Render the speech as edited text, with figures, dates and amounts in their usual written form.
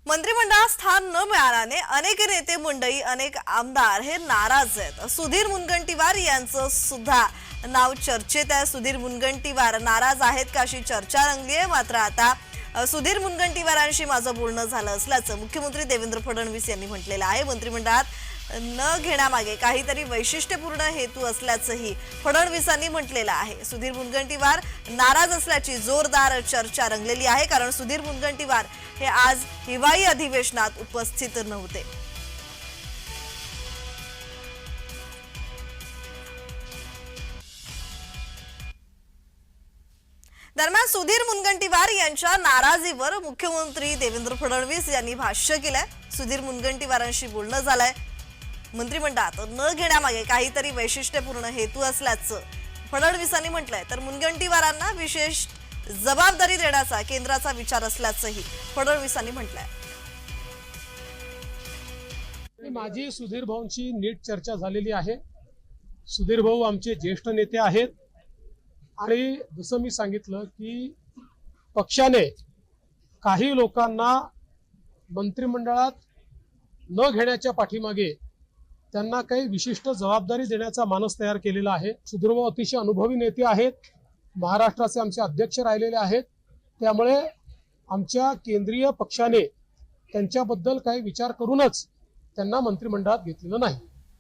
मंत्रिमंडळात स्थान न मिळाल्याने अनेक नेते मंडळी अनेक आमदार हे नाराज आहेत। सुधीर मुनगंटीवार यांचं सुद्धा नाव चर्चेत आहे। सुधीर मुनगंटीवार नाराज आहेत का अशी चर्चा रंगली आहे। मात्र आता सुधीर मुनगंटीवारांशी माझं बोलणं झालं असल्याचं मुख्यमंत्री देवेंद्र फडणवीस यांनी म्हटलेलं आहे। मंत्रिमंडळात न घेण्यामागे काहीतरी वैशिष्ट्यपूर्ण हेतू असल्याचंही फडणवीसांनी म्हटलेलं आहे। सुधीर मुनगंटीवार नाराज असल्याची जोरदार चर्चा रंगलेली आहे, कारण सुधीर मुनगंटीवार हे आज हिवाळी अधिवेशनात उपस्थित नव्हते। दरम्यान सुधीर मुनगंटीवार यांच्या नाराजीवर मुख्यमंत्री देवेंद्र फडणवीस यांनी भाष्य केलंय। सुधीर मुनगंटीवारांशी बोलणं झालंय। मंत्रिमंडळात न घेण्यामागे काहीतरी वैशिष्ट्यपूर्ण हेतू असल्याचं फडणवीसांनी म्हटलंय, तर मुनगंटीवारांना विशेष जबाबदारी देण्याचा केंद्राचा विचार असल्याचंही फडणवीसांनी म्हटलंय। माझी सुधीर भाऊंची नीट चर्चा झालेली आहे। सुधीर भाऊ आमचे ज्येष्ठ नेते आहेत आणि जसं मी सांगितलं की पक्षाने काही लोकांना मंत्रिमंडळात न घेण्याच्या पाठीमागे त्यांना काही विशिष्ट जबाबदारी देण्याचा मानस तयार केलेला आहे। सुधीर भाऊ अतिशय अनुभवी नेते आहेत, महाराष्ट्राचे आमचे अध्यक्ष राहिलेले आहेत, त्यामुळे आमच्या केंद्रीय पक्षाने त्यांच्याबद्दल काही विचार करूनच त्यांना मंत्रिमंडळात घेतलेलं नाही।